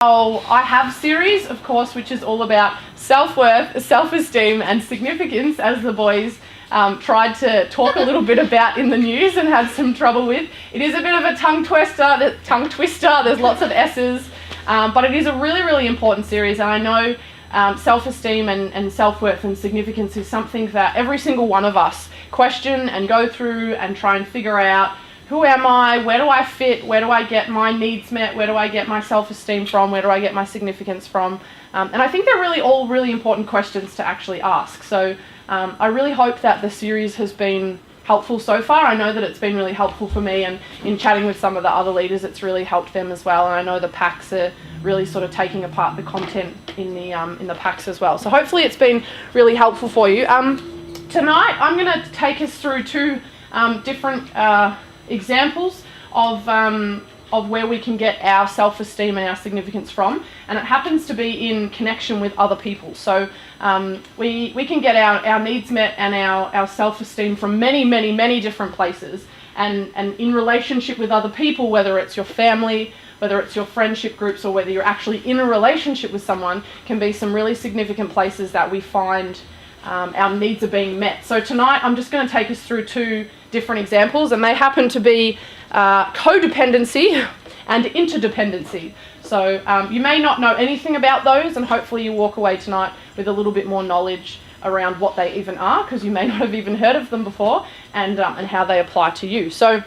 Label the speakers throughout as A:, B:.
A: I Have series, of course, which is all about self-worth, self-esteem and significance, as the boys tried to talk a little bit about in the news and had some trouble with. It is a bit of a tongue twister, there's lots of S's, but it is a really, really important series, and I know self-esteem and self-worth and significance is something that every single one of us question and go through and try and figure out. Who am I? Where do I fit? Where do I get my needs met? Where do I get my self-esteem from? Where do I get my significance from? And I think they're really all really important questions to actually ask. So I really hope that the series has been helpful so far. I know that it's been really helpful for me, and in chatting with some of the other leaders, it's really helped them as well. And I know the packs are really sort of taking apart the content in the packs as well. So hopefully it's been really helpful for you. Tonight I'm going to take us through two different examples of where we can get our self-esteem and our significance from, and it happens to be in connection with other people. So we can get our needs met and our self-esteem from many different places, and in relationship with other people, whether it's your family, whether it's your friendship groups, or whether you're actually in a relationship with someone, can be some really significant places that we find our needs are being met. So tonight I'm just going to take us through two different examples, and they happen to be codependency and interdependency. So you may not know anything about those, and hopefully you walk away tonight with a little bit more knowledge around what they even are, because you may not have even heard of them before, and how they apply to you. So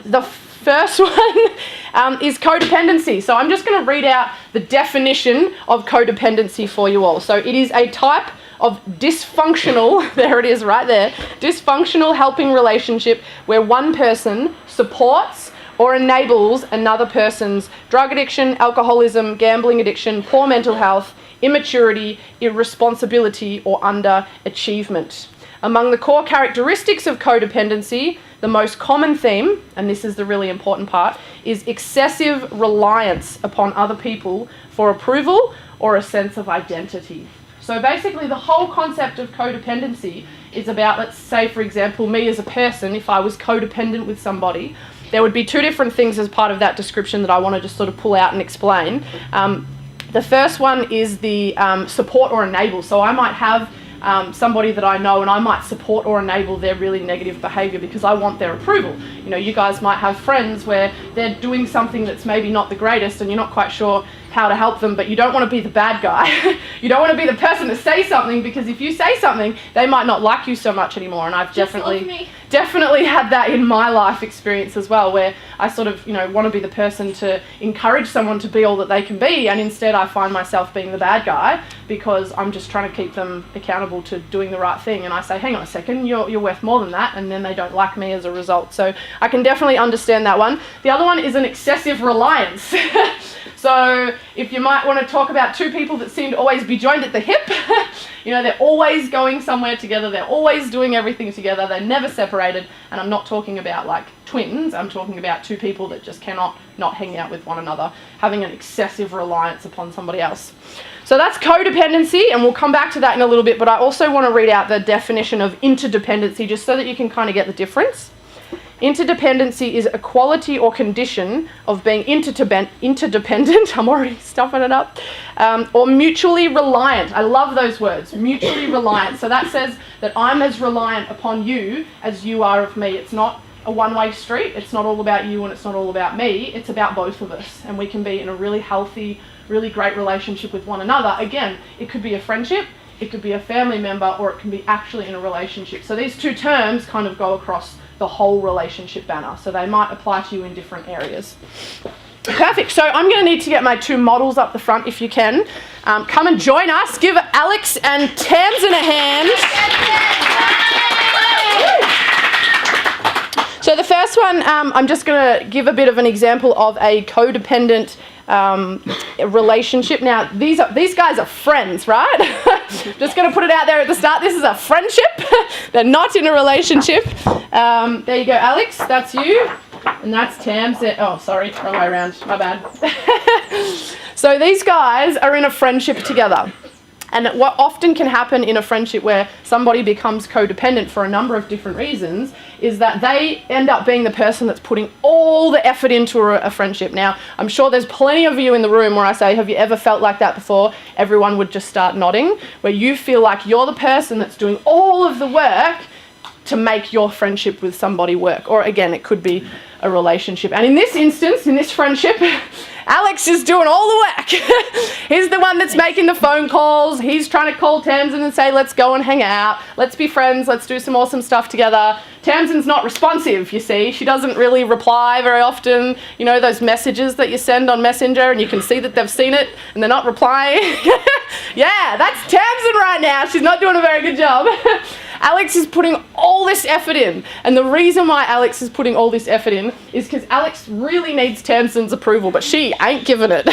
A: the first one is codependency. So I'm just going to read out the definition of codependency for you all. So it is a type of dysfunctional, there it is right there, dysfunctional helping relationship where one person supports or enables another person's drug addiction, alcoholism, gambling addiction, poor mental health, immaturity, irresponsibility, or underachievement. Among the core characteristics of codependency, the most common theme, and this is the really important part, is excessive reliance upon other people for approval or a sense of identity. So basically the whole concept of codependency is about, let's say for example, me as a person, if I was codependent with somebody, there would be two different things as part of that description that I want to just sort of pull out and explain. The first one is the support or enable. So I might have somebody that I know, and I might support or enable their really negative behaviour because I want their approval. You know, you guys might have friends where they're doing something that's maybe not the greatest and you're not quite sure how to help them, but you don't want to be the bad guy. You don't want to be the person to say something, because if you say something, they might not like you so much anymore. And I've definitely had that in my life experience as well, where I sort of, want to be the person to encourage someone to be all that they can be, and instead I find myself being the bad guy because I'm just trying to keep them accountable to doing the right thing. And I say, hang on a second, you're worth more than that, and then they don't like me as a result. So I can definitely understand that one. The other one is an excessive reliance. So if you might want to talk about two people that seem to always be joined at the hip, they're always going somewhere together, they're always doing everything together, they're never separated, and I'm not talking about like twins, I'm talking about two people that just cannot not hang out with one another, having an excessive reliance upon somebody else. So that's codependency, and we'll come back to that in a little bit, but I also want to read out the definition of interdependency just so that you can kind of get the difference. Interdependency is a quality or condition of being interdependent, I'm already stuffing it up, or mutually reliant. I love those words, mutually reliant. So that says that I'm as reliant upon you as you are of me. It's not a one-way street. It's not all about you and it's not all about me. It's about both of us. And we can be in a really healthy, really great relationship with one another. Again, it could be a friendship, it could be a family member, or it can be actually in a relationship. So these two terms kind of go across the whole relationship banner. So they might apply to you in different areas. Perfect. So I'm going to need to get my two models up the front if you can. Come and join us. Give Alex and Tamsin a hand. So the first one, I'm just going to give a bit of an example of a codependent relationship. Now, these guys are friends, right? Just going to put it out there at the start. This is a friendship. They're not in a relationship. There you go, Alex. That's you. And that's Tamsin. Oh, sorry. Wrong way around. My bad. So these guys are in a friendship together. And what often can happen in a friendship where somebody becomes codependent for a number of different reasons is that they end up being the person that's putting all the effort into a friendship. Now, I'm sure there's plenty of you in the room where I say, have you ever felt like that before? Everyone would just start nodding, where you feel like you're the person that's doing all of the work to make your friendship with somebody work. Or again, it could be a relationship. And in this instance, in this friendship, Alex is doing all the work. He's the one that's making the phone calls. He's trying to call Tamsin and say, let's go and hang out. Let's be friends. Let's do some awesome stuff together. Tamsin's not responsive, you see. She doesn't really reply very often. You know, those messages that you send on Messenger and you can see that they've seen it and they're not replying. Yeah, that's Tamsin right now. She's not doing a very good job. Alex is putting all this effort in. And the reason why Alex is putting all this effort in is because Alex really needs Tamsin's approval, but she ain't giving it.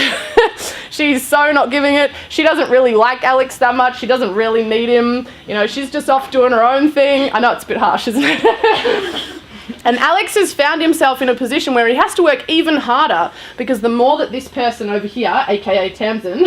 A: She's so not giving it. She doesn't really like Alex that much. She doesn't really need him. You know, she's just off doing her own thing. I know it's a bit harsh, isn't it? And Alex has found himself in a position where he has to work even harder because the more that this person over here, aka Tamsin,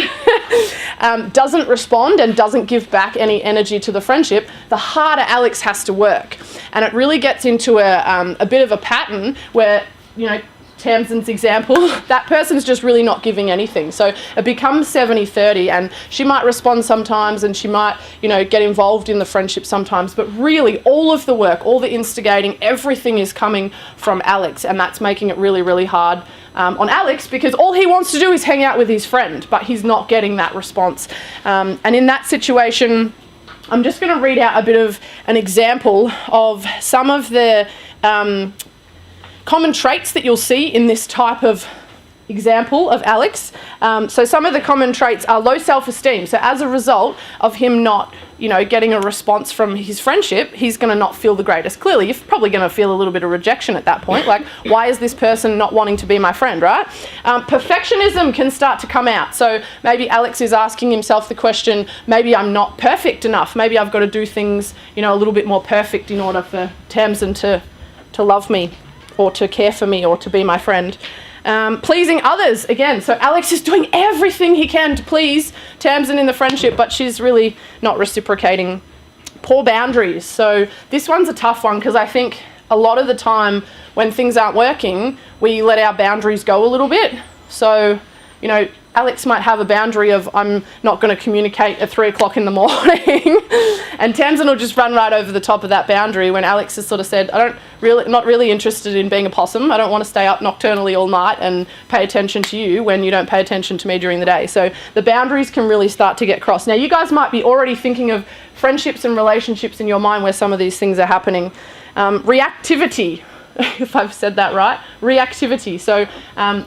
A: doesn't respond and doesn't give back any energy to the friendship, the harder Alex has to work. And it really gets into a bit of a pattern where, you know, Tamsin's example, that person's just really not giving anything. So it becomes 70-30 and she might respond sometimes and she might, you know, get involved in the friendship sometimes, but really all of the work, all the instigating, everything is coming from Alex, and that's making it really, really hard on Alex because all he wants to do is hang out with his friend, but he's not getting that response. And in that situation, I'm just going to read out a bit of an example of some of the common traits that you'll see in this type of example of Alex. So some of the common traits are low self-esteem. So as a result of him not, you know, getting a response from his friendship, he's going to not feel the greatest. Clearly, you're probably going to feel a little bit of rejection at that point. Like, why is this person not wanting to be my friend, right? Perfectionism can start to come out. So maybe Alex is asking himself the question, maybe I'm not perfect enough. Maybe I've got to do things, you know, a little bit more perfect in order for Tamsin to love me, or to care for me, or to be my friend. Pleasing others, again. So Alex is doing everything he can to please Tamsin in the friendship, but she's really not reciprocating. Poor boundaries. So this one's a tough one because I think a lot of the time when things aren't working, we let our boundaries go a little bit. So, you know, Alex might have a boundary of I'm not going to communicate at 3 o'clock in the morning and Tamsin will just run right over the top of that boundary when Alex has sort of said, not really interested in being a possum. I don't want to stay up nocturnally all night and pay attention to you when you don't pay attention to me during the day. So the boundaries can really start to get crossed. Now you guys might be already thinking of friendships and relationships in your mind where some of these things are happening. Reactivity. If I've said that right, reactivity. So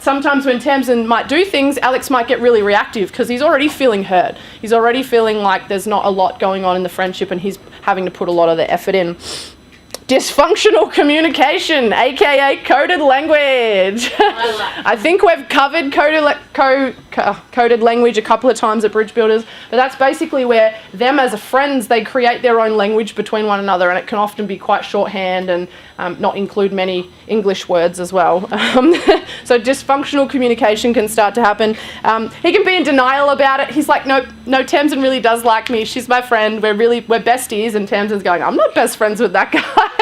A: sometimes when Tamsin might do things, Alex might get really reactive because he's already feeling hurt. He's already feeling like there's not a lot going on in the friendship and he's having to put a lot of the effort in. Dysfunctional communication, aka coded language. I think we've covered coded language a couple of times at Bridge Builders, but that's basically where them as friends, they create their own language between one another, and it can often be quite shorthand and not include many English words as well. So dysfunctional communication can start to happen. He can be in denial about it. He's like, no, Tamsin really does like me. She's my friend. We're besties. And Tamsin's going, I'm not best friends with that guy.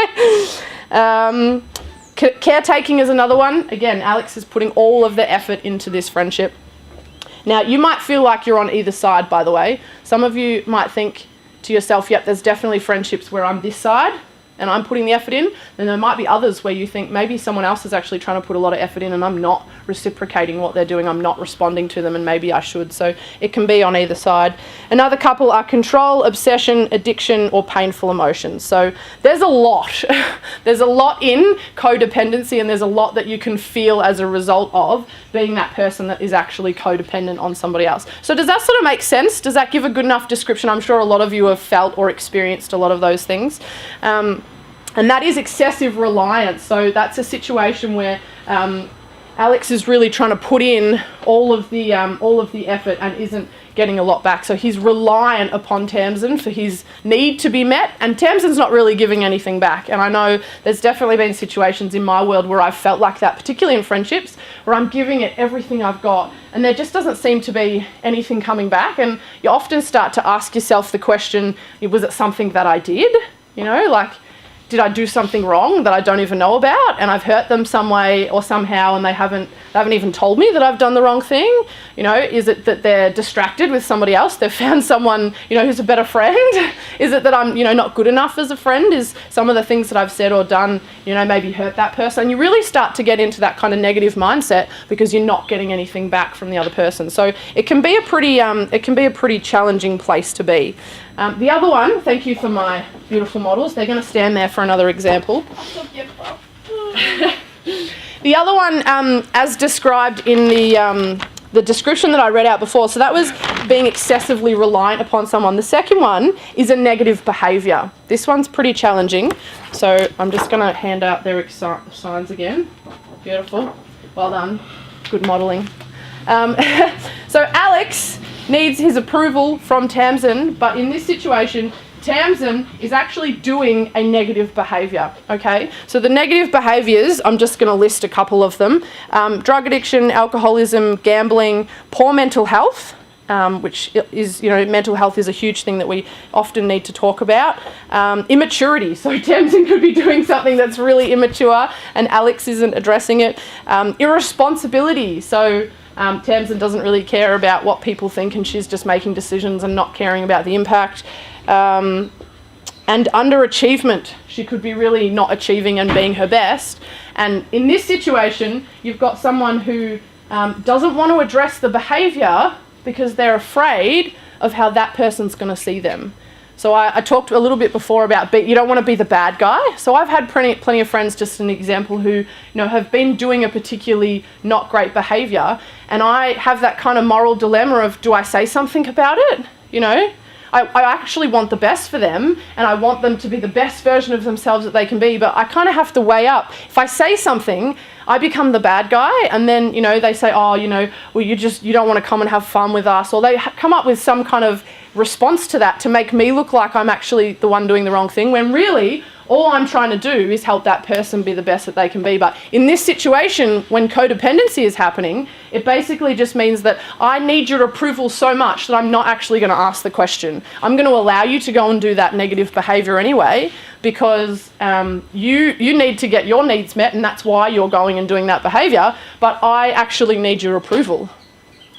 A: Caretaking is another one. Again, Alex is putting all of the effort into this friendship. Now, you might feel like you're on either side, by the way. Some of you might think to yourself, yep, there's definitely friendships where I'm this side and I'm putting the effort in. And there might be others where you think maybe someone else is actually trying to put a lot of effort in and I'm not reciprocating what they're doing. I'm not responding to them and maybe I should. So it can be on either side. Another couple are control, obsession, addiction, or painful emotions. So there's a lot. There's a lot in codependency and there's a lot that you can feel as a result of being that person that is actually codependent on somebody else. So does that sort of make sense? Does that give a good enough description? I'm sure a lot of you have felt or experienced a lot of those things. And that is excessive reliance. So that's a situation where Alex is really trying to put in all of the effort and isn't getting a lot back. So he's reliant upon Tamsin for his need to be met, and Tamsin's not really giving anything back. And I know there's definitely been situations in my world where I've felt like that, particularly in friendships, where I'm giving it everything I've got and there just doesn't seem to be anything coming back. And you often start to ask yourself the question, was it something that I did? You know, like, did I do something wrong that I don't even know about, and I've hurt them some way or somehow, and they haven't even told me that I've done the wrong thing? You know, is it that they're distracted with somebody else? They've found someone, you know, who's a better friend? Is it that I'm, you know, not good enough as a friend? Is some of the things that I've said or done, you know, maybe hurt that person? And you really start to get into that kind of negative mindset because you're not getting anything back from the other person. So it can be a pretty challenging place to be. The other one, thank you for my beautiful models. They're going to stand there for another example. The other one, as described in the description that I read out before, so that was being excessively reliant upon someone. The second one is a negative behaviour. This one's pretty challenging, so I'm just going to hand out their signs again. Beautiful. Well done. Good modelling. So Alex needs his approval from Tamsin, but in this situation, Tamsin is actually doing a negative behaviour, okay? So the negative behaviours, I'm just going to list a couple of them. Drug addiction, alcoholism, gambling, poor mental health, which is, you know, mental health is a huge thing that we often need to talk about. Immaturity, so Tamsin could be doing something that's really immature and Alex isn't addressing it. Irresponsibility, so Tamsin doesn't really care about what people think and she's just making decisions and not caring about the impact. And underachievement, she could be really not achieving and being her best. And in this situation, you've got someone who doesn't want to address the behaviour because they're afraid of how that person's going to see them. So I talked a little bit before about you don't want to be the bad guy. So I've had plenty of friends, just an example, who, you know, have been doing a particularly not great behaviour, and I have that kind of moral dilemma of, do I say something about it? You know, I actually want the best for them and I want them to be the best version of themselves that they can be, but I kind of have to weigh up. If I say something, I become the bad guy, and then, you know, they say, oh, you know, well, you don't want to come and have fun with us, or they come up with some kind of response to that to make me look like I'm actually the one doing the wrong thing, when really all I'm trying to do is help that person be the best that they can be. But in this situation, when codependency is happening, it basically just means that I need your approval so much that I'm not actually going to ask the question. I'm going to allow you to go and do that negative behaviour anyway, because you need to get your needs met, and that's why you're going and doing that behaviour, but I actually need your approval.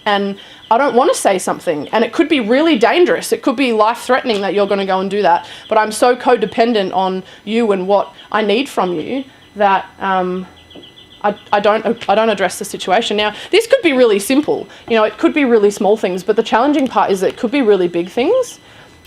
A: And I don't want to say something, and it could be really dangerous. It could be life-threatening that you're going to go and do that. But I'm so codependent on you and what I need from you that I don't address the situation. Now, this could be really simple. You know, it could be really small things, but the challenging part is that it could be really big things.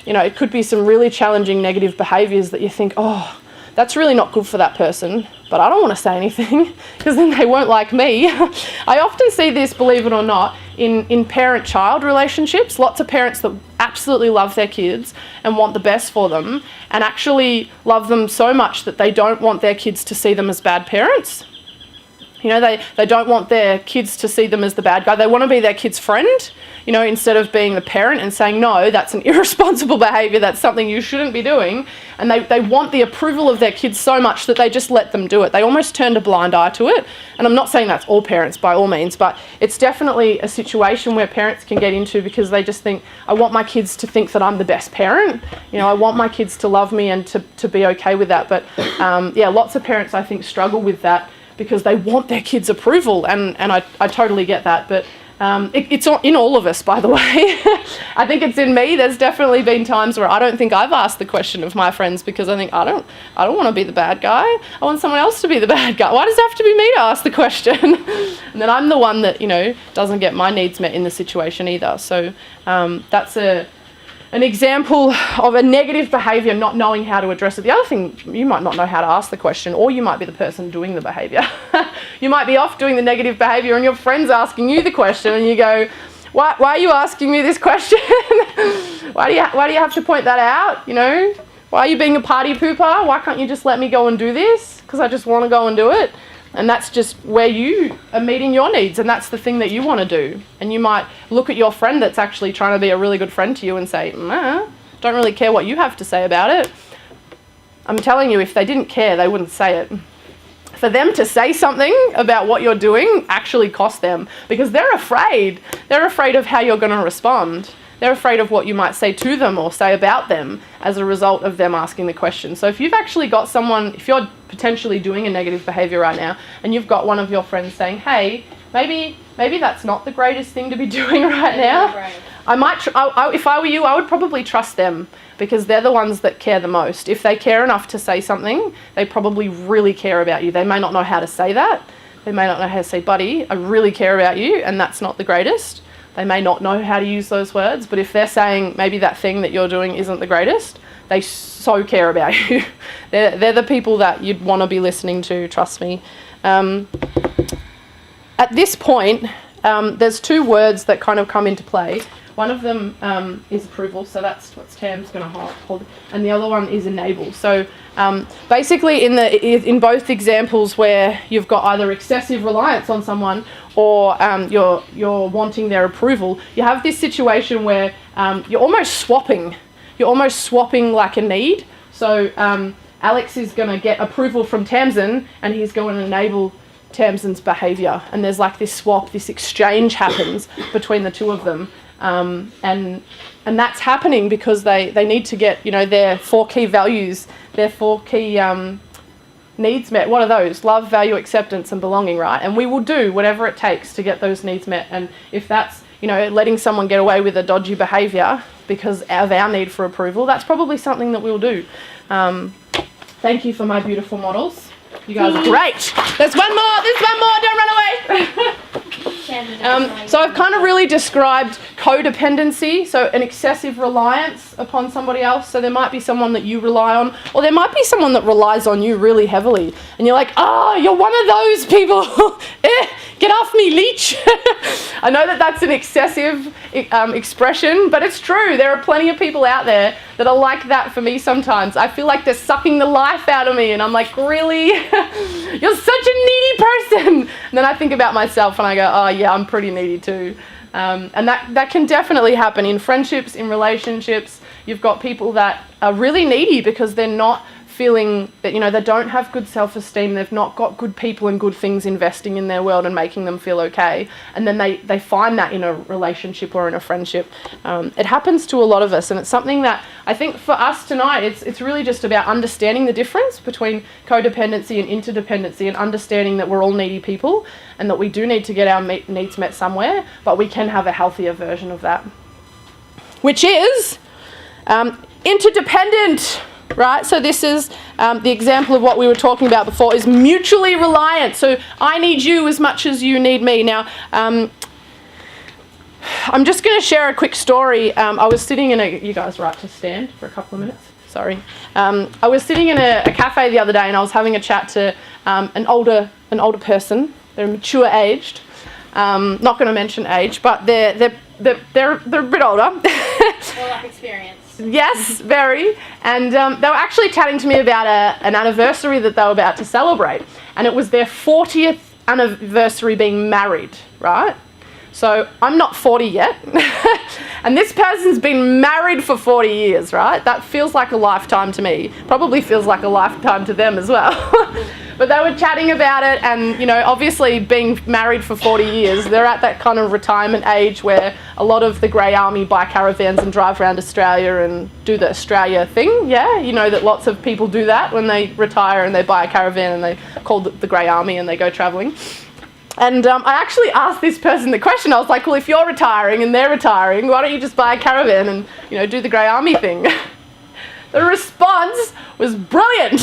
A: You know, it could be some really challenging negative behaviours that you think, oh, that's really not good for that person, but I don't want to say anything because then they won't like me. I often see this, believe it or not, in parent-child relationships. Lots of parents that absolutely love their kids and want the best for them, and actually love them so much that they don't want their kids to see them as bad parents. You know, they don't want their kids to see them as the bad guy. They want to be their kid's friend, you know, instead of being the parent and saying, no, that's an irresponsible behaviour, that's something you shouldn't be doing. And they want the approval of their kids so much that they just let them do it. They almost turned a blind eye to it. And I'm not saying that's all parents by all means, but it's definitely a situation where parents can get into because they just think, I want my kids to think that I'm the best parent. You know, I want my kids to love me and to be okay with that. But yeah, lots of parents, I think, struggle with that because they want their kids' approval, and I totally get that. But it's in all of us, by the way. I think it's in me. There's definitely been times where I don't think I've asked the question of my friends because I think I don't want to be the bad guy. I want someone else to be the bad guy. Why does it have to be me to ask the question? And then I'm the one that, you know, doesn't get my needs met in the situation either. So that's an example of a negative behaviour, not knowing how to address it. The other thing, you might not know how to ask the question, or you might be the person doing the behaviour. You might be off doing the negative behaviour and your friend's asking you the question and you go, why are you asking me this question? Why do you have to point that out, you know? Why are you being a party pooper? Why can't you just let me go and do this? Because I just want to go and do it. And that's just where you are meeting your needs, and that's the thing that you want to do. And you might look at your friend that's actually trying to be a really good friend to you and say, don't really care what you have to say about it. I'm telling you, if they didn't care, they wouldn't say it. For them to say something about what you're doing actually costs them, because they're afraid. They're afraid of how you're going to respond. They're afraid of what you might say to them or say about them as a result of them asking the question. So if you've actually got someone, if you're potentially doing a negative behavior right now, and you've got one of your friends saying, hey, maybe that's not the greatest thing to be doing right now. Right. If I were you, I would probably trust them, because they're the ones that care the most. If they care enough to say something, they probably really care about you. They may not know how to say that. They may not know how to say, buddy, I really care about you, and that's not the greatest. They may not know how to use those words, but if they're saying maybe that thing that you're doing isn't the greatest, they so care about you. They're the people that you'd want to be listening to, trust me. At this point, there's two words that kind of come into play. One of them is approval, so that's what Tam's going to hold, and the other one is enable. So basically in both examples where you've got either excessive reliance on someone or you're wanting their approval, you have this situation where you're almost swapping like a need. So Alex is going to get approval from Tamsin, and he's going to enable Tamsin's behaviour, and there's like this swap, this exchange happens between the two of them. And that's happening because they need to get, their 4 key values, their 4 key needs met. What are those? Love, value, acceptance, and belonging, right? And we will do whatever it takes to get those needs met. And if that's, letting someone get away with a dodgy behaviour because of our need for approval, that's probably something that we'll do. Thank you for my beautiful models. You guys are great. There's one more, don't run away. So I've kind of really described codependency, so an excessive reliance upon somebody else. So there might be someone that you rely on, or there might be someone that relies on you really heavily. And you're like, you're one of those people. Get off me, leech. I know that that's an excessive expression, but it's true. There are plenty of people out there that are like that for me sometimes. I feel like they're sucking the life out of me, and I'm like, really? You're such a needy person. And then I think about myself and I go, oh yeah, I'm pretty needy too. And that can definitely happen in friendships, in relationships. You've got people that are really needy because they're not feeling that, they don't have good self-esteem, they've not got good people and good things investing in their world and making them feel okay, and then they find that in a relationship or in a friendship. It happens to a lot of us, and it's something that I think for us tonight, it's really just about understanding the difference between codependency and interdependency, and understanding that we're all needy people and that we do need to get our needs met somewhere, but we can have a healthier version of that, which is interdependent. Right, so this is the example of what we were talking about before, is mutually reliant. So I need you as much as you need me. Now, I'm just going to share a quick story. I was sitting in you guys right to stand for a couple of minutes? Sorry. I was sitting in a cafe the other day, and I was having a chat to an older person. They're mature aged. Not going to mention age, but they're a bit older.
B: More life experience.
A: Yes, very. And they were actually chatting to me about an anniversary that they were about to celebrate. And it was their 40th anniversary being married, right? So I'm not 40 yet. And this person's been married for 40 years, right? That feels like a lifetime to me. Probably feels like a lifetime to them as well. But they were chatting about it, and obviously being married for 40 years, they're at that kind of retirement age where a lot of the grey army buy caravans and drive around Australia and do the Australia thing. Yeah, that lots of people do that when they retire, and they buy a caravan and they call it the grey army and they go travelling. And I actually asked this person the question. I was like, well, if you're retiring and they're retiring, why don't you just buy a caravan and do the grey army thing? The response was brilliant.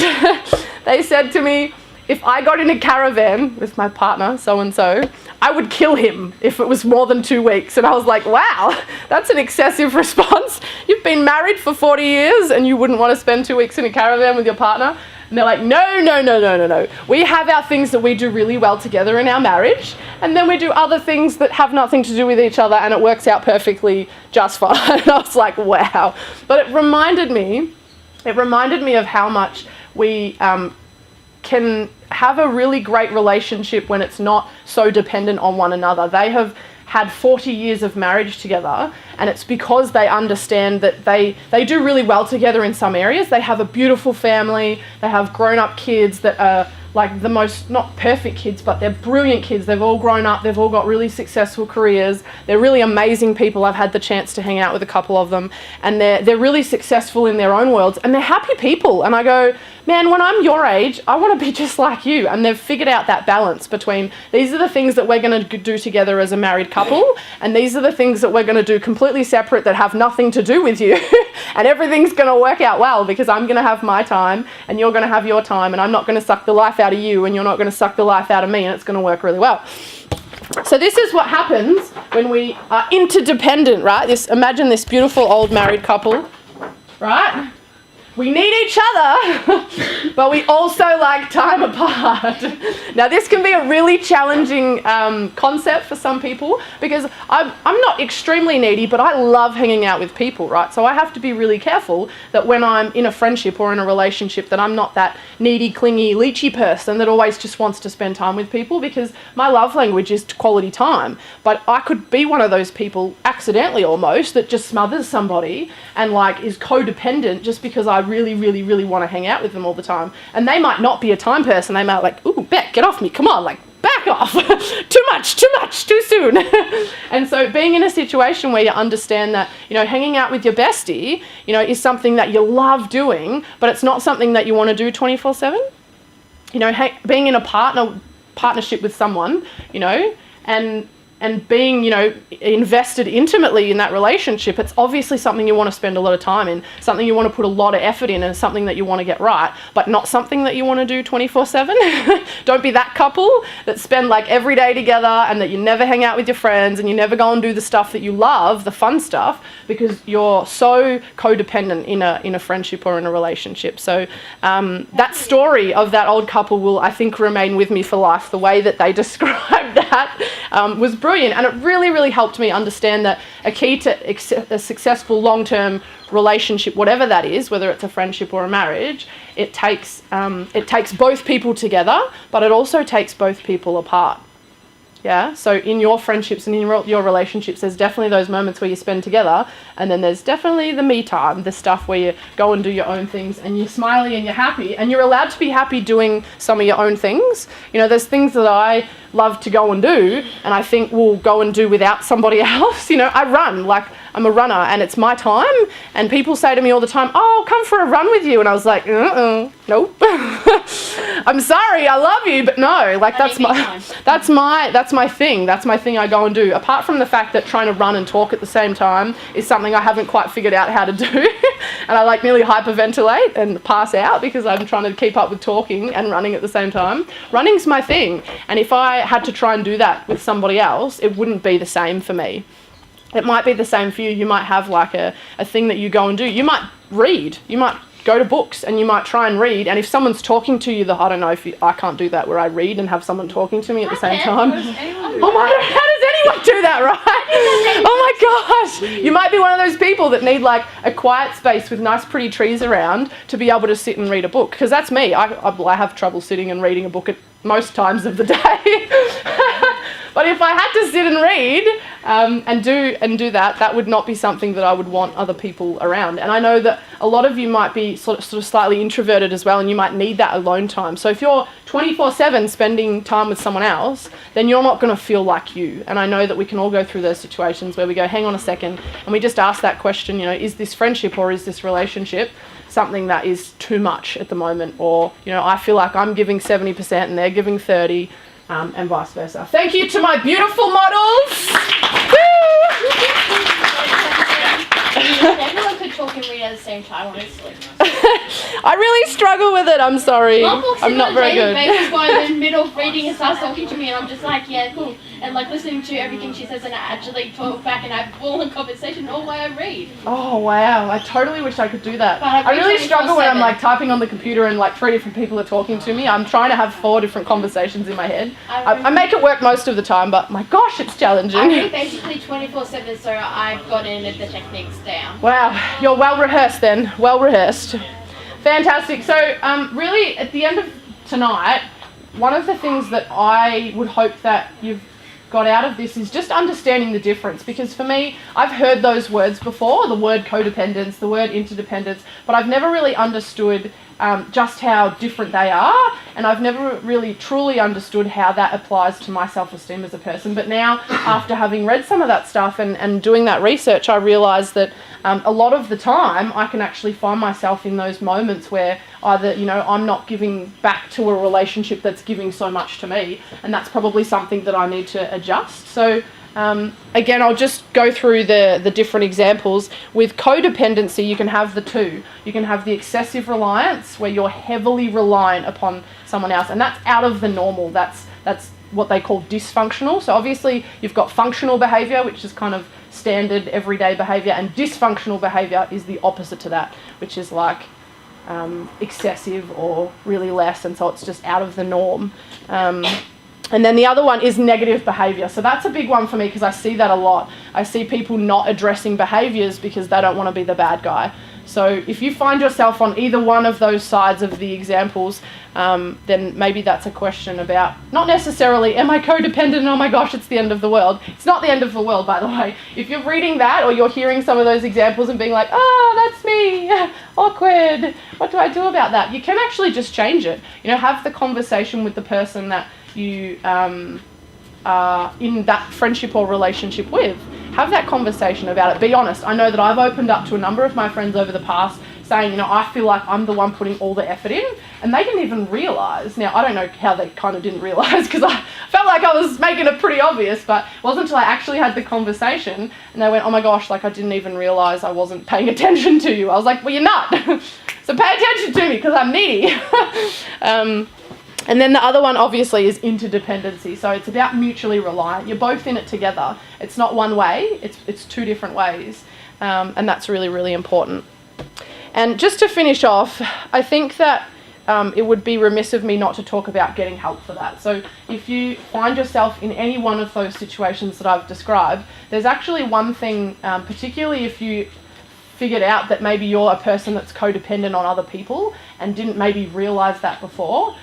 A: They said to me, if I got in a caravan with my partner, so-and-so, I would kill him if it was more than 2 weeks. And I was like, wow, that's an excessive response. You've been married for 40 years and you wouldn't want to spend 2 weeks in a caravan with your partner? And they're like, no. We have our things that we do really well together in our marriage, and then we do other things that have nothing to do with each other, and it works out perfectly just fine. And I was like, wow. But it reminded me of how much we can have a really great relationship when it's not so dependent on one another. They have had 40 years of marriage together, and it's because they understand that they do really well together in some areas. They have a beautiful family, they have grown-up kids that are like the most, not perfect kids, but they're brilliant kids. They've all grown up, they've all got really successful careers. They're really amazing people. I've had the chance to hang out with a couple of them, and they're really successful in their own worlds, and they're happy people. And I go, man, when I'm your age, I want to be just like you. And they've figured out that balance between, these are the things that we're going to do together as a married couple, and these are the things that we're going to do completely separate that have nothing to do with you. And everything's going to work out well, because I'm going to have my time and you're going to have your time, and I'm not going to suck the life out of you and you're not going to suck the life out of me, and it's going to work really well. So this is what happens when we are interdependent, right? Imagine this beautiful old married couple, right? We need each other, but we also like time apart. Now, this can be a really challenging concept for some people, because I'm not extremely needy, but I love hanging out with people, right? So I have to be really careful that when I'm in a friendship or in a relationship, that I'm not that needy, clingy, leechy person that always just wants to spend time with people, because my love language is quality time. But I could be one of those people, accidentally almost, that just smothers somebody and like is codependent just because I really, really, really want to hang out with them all the time. And they might not be a time person. They might like, ooh, Beck, get off me, come on, like, back off. Too much, too soon. And so being in a situation where you understand that, you know, hanging out with your bestie, you know, is something that you love doing, but it's not something that you want to do 24/7. You know, being in a partnership with someone, you know, and being, you know, invested intimately in that relationship, it's obviously something you want to spend a lot of time in, something you want to put a lot of effort in, and something that you want to get right, but not something that you want to do 24/7. Don't be that couple that spend like every day together, and that you never hang out with your friends, and you never go and do the stuff that you love, the fun stuff, because you're so codependent in a friendship or in a relationship. So that story of that old couple will, I think, remain with me for life. The way that they described that was brilliant, and it really, really helped me understand that a key to a successful long-term relationship, whatever that is, whether it's a friendship or a marriage, it takes both people together, but it also takes both people apart. Yeah, so in your friendships and in your relationships, there's definitely those moments where you spend together, and then there's definitely the me time, the stuff where you go and do your own things, and you're smiley and you're happy, and you're allowed to be happy doing some of your own things. You know, there's things that I love to go and do, and I think we'll go and do without somebody else. You know, I run, like, I'm a runner, and it's my time, and people say to me all the time, oh, I'll come for a run with you, and I was like, nope. I'm sorry, I love you, but no, like, that's my thing. That's my thing I go and do. Apart from the fact that trying to run and talk at the same time is something I haven't quite figured out how to do, and I like nearly hyperventilate and pass out because I'm trying to keep up with talking and running at the same time. Running's my thing, and if I had to try and do that with somebody else, it wouldn't be the same for me. It might be the same for you. You might have like a thing that you go and do. You might read. You might go to books and you might try and read. And if someone's talking to you, I don't know if I can't do that where I read and have someone talking to me at the same time. Oh my God, how does anyone do that, right? Oh my gosh. You might be one of those people that need like a quiet space with nice pretty trees around to be able to sit and read a book. Because that's me. I have trouble sitting and reading a book at most times of the day. But if I had to sit and read and do that, that would not be something that I would want other people around. And I know that a lot of you might be sort of slightly introverted as well, and you might need that alone time. So if you're 24/7 spending time with someone else, then you're not going to feel like you. And I know that we can all go through those situations where we go, hang on a second, and we just ask that question, you know, is this friendship or is this relationship something that is too much at the moment? Or, you know, I feel like I'm giving 70% and they're giving 30%. And vice versa. Thank you to my beautiful models.
B: Everyone could talk and read at the same time, honestly.
A: I really struggle with it, I'm sorry. I'm not very good.
B: Baby's going in the middle of reading and starts talking to me, and I'm just like, yeah, cool. And like listening to everything she says, and I actually talk back and have full conversation all while I read.
A: Oh wow, I totally wish I could do that.
B: But
A: I really struggle when I'm like typing on the computer and like 3 different people are talking to me. I'm trying to have 4 different conversations in my head. I make it work most of the time, but my gosh, it's challenging.
B: I read basically 24/7, so I've gotten the techniques down.
A: Wow, you're well rehearsed then, well rehearsed. Fantastic. So really at the end of tonight, one of the things that I would hope that you've got out of this is just understanding the difference, because for me, I've heard those words before, the word codependence, the word interdependence, but I've never really understood just how different they are, and I've never really truly understood how that applies to my self-esteem as a person. But now, after having read some of that stuff and doing that research, I realise that a lot of the time I can actually find myself in those moments where either, I'm not giving back to a relationship that's giving so much to me, and that's probably something that I need to adjust. So again, I'll just go through the different examples. With codependency, you can have the two. You can have the excessive reliance, where you're heavily reliant upon someone else, and that's out of the normal. That's what they call dysfunctional. So obviously you've got functional behaviour, which is kind of standard everyday behaviour, and dysfunctional behaviour is the opposite to that, which is like excessive or really less, and so it's just out of the norm. And then the other one is negative behaviour. So that's a big one for me, because I see that a lot. I see people not addressing behaviours because they don't want to be the bad guy. So if you find yourself on either one of those sides of the examples, then maybe that's a question about, not necessarily, am I codependent? Oh my gosh, it's the end of the world. It's not the end of the world, by the way. If you're reading that, or you're hearing some of those examples and being like, oh, that's me, awkward, what do I do about that? You can actually just change it. Have the conversation with the person that you are in that friendship or relationship with. Have that conversation about it. Be honest. I know that I've opened up to a number of my friends over the past saying, I feel like I'm the one putting all the effort in, and they didn't even realise. Now, I don't know how they kind of didn't realise, because I felt like I was making it pretty obvious, but it wasn't until I actually had the conversation and they went, oh my gosh, like I didn't even realise I wasn't paying attention to you. I was like, well, you're not. So pay attention to me, because I'm needy. And then the other one obviously is interdependency. So it's about mutually reliant. You're both in it together. It's not one way, it's two different ways. And that's really, really important. And just to finish off, I think that it would be remiss of me not to talk about getting help for that. So if you find yourself in any one of those situations that I've described, there's actually one thing, particularly if you figured out that maybe you're a person that's codependent on other people and didn't maybe realise that before.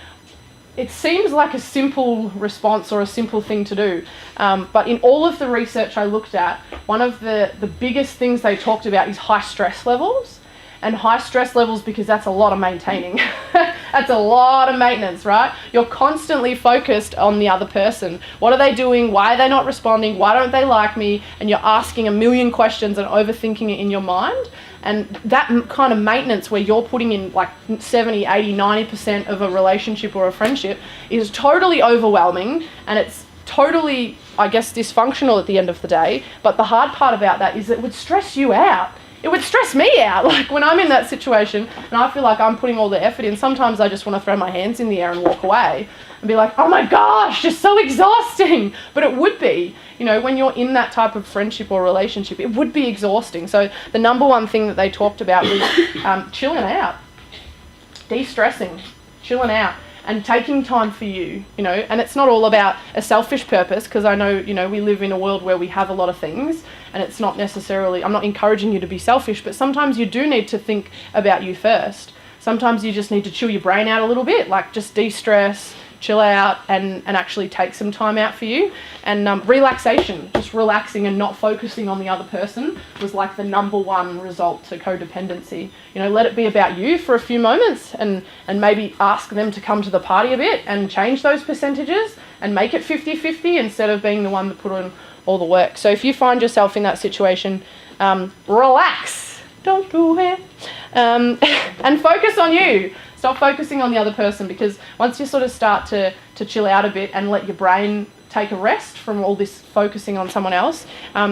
A: It seems like a simple response or a simple thing to do, but in all of the research I looked at, one of the biggest things they talked about is high stress levels. And high stress levels, because that's a lot of maintaining. That's a lot of maintenance, right? You're constantly focused on the other person. What are they doing? Why are they not responding? Why don't they like me? And you're asking a million questions and overthinking it in your mind. And that kind of maintenance, where you're putting in like 70, 80, 90% of a relationship or a friendship, is totally overwhelming, and it's totally, I guess, dysfunctional at the end of the day. But the hard part about that is it would stress you out. It would stress me out. Like when I'm in that situation and I feel like I'm putting all the effort in, sometimes I just want to throw my hands in the air and walk away and be like, oh my gosh, just so exhausting. But it would be, when you're in that type of friendship or relationship, it would be exhausting. So the number one thing that they talked about was chilling out, de-stressing, chilling out, and taking time for you, and it's not all about a selfish purpose, because I know, we live in a world where we have a lot of things, and it's not necessarily, I'm not encouraging you to be selfish, but sometimes you do need to think about you first. Sometimes you just need to chill your brain out a little bit, like just de-stress, chill out, and actually take some time out for you. And relaxation, just relaxing and not focusing on the other person, was like the number one result to codependency. Let it be about you for a few moments, and maybe ask them to come to the party a bit and change those percentages and make it 50-50 instead of being the one that put in all the work. So if you find yourself in that situation, relax, don't do it, and focus on you. Stop focusing on the other person, because once you sort of start to chill out a bit and let your brain take a rest from all this focusing on someone else,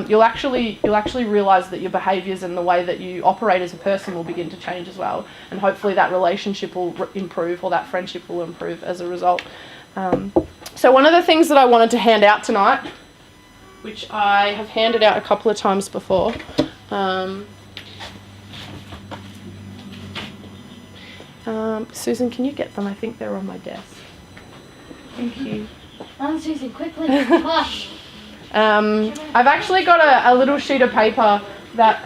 A: you'll actually realise that your behaviours and the way that you operate as a person will begin to change as well, and hopefully that relationship will improve, or that friendship will improve as a result. So one of the things that I wanted to hand out tonight, which I have handed out a couple of times before, Susan, can you get them? I think they're on my desk. Thank you.
B: Run, Susan, quickly. Hush.
A: I've actually got a little sheet of paper that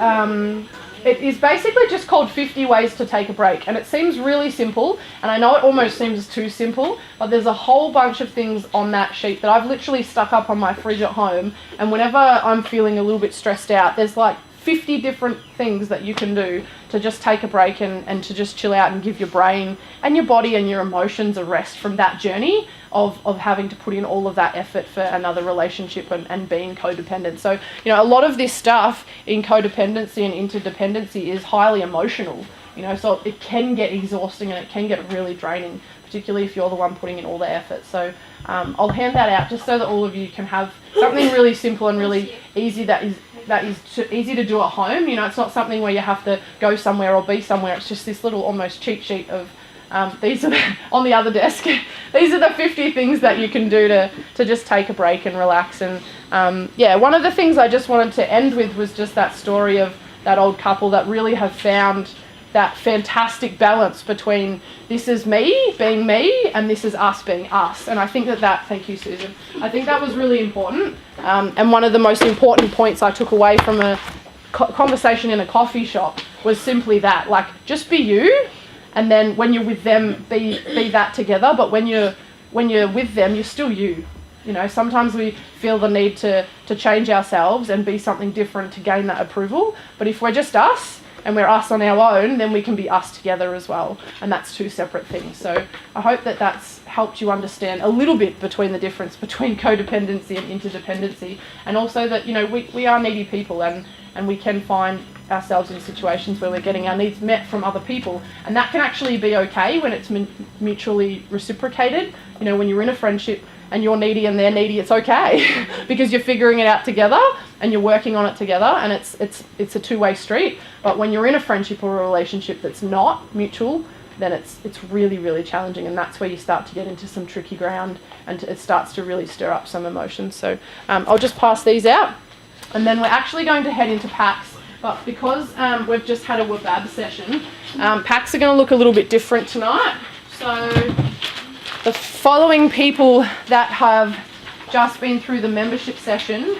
A: It is basically just called 50 Ways to Take a Break, and it seems really simple, and I know it almost seems too simple, but there's a whole bunch of things on that sheet that I've literally stuck up on my fridge at home, and whenever I'm feeling a little bit stressed out, there's like 50 different things that you can do to just take a break and to just chill out and give your brain and your body and your emotions a rest from that journey of having to put in all of that effort for another relationship and being codependent. So, you know, a lot of this stuff in codependency and interdependency is highly emotional, you know, so it can get exhausting and it can get really draining, particularly if you're the one putting in all the effort. So I'll hand that out just so that all of you can have something really simple and really easy that is easy to do at home. You know, it's not something where you have to go somewhere or be somewhere. It's just this little almost cheat sheet of these are on the other desk. These are the 50 things that you can do to just take a break and relax. And yeah, one of the things I just wanted to end with was just that story of that old couple that really have found that fantastic balance between this is me being me and this is us being us. And I think thank you, Susan, I think that was really important. And one of the most important points I took away from a conversation in a coffee shop was simply that, like, just be you, and then when you're with them, be that together. But when you're with them, you're still you. You know, sometimes we feel the need to change ourselves and be something different to gain that approval. But if we're just us, and we're us on our own, then we can be us together as well. And that's two separate things. So I hope that that's helped you understand a little bit between the difference between codependency and interdependency. And also that, you know, we are needy people and we can find ourselves in situations where we're getting our needs met from other people. And that can actually be okay when it's mutually reciprocated. You know, when you're in a friendship and you're needy and they're needy, it's okay because you're figuring it out together and you're working on it together, and it's a two-way street. But when you're in a friendship or a relationship that's not mutual, then it's really, really challenging, and that's where you start to get into some tricky ground and it starts to really stir up some emotions. So I'll just pass these out, and then we're actually going to head into packs. But because we've just had a WABAB session, packs are going to look a little bit different tonight. So the following people that have just been through the membership session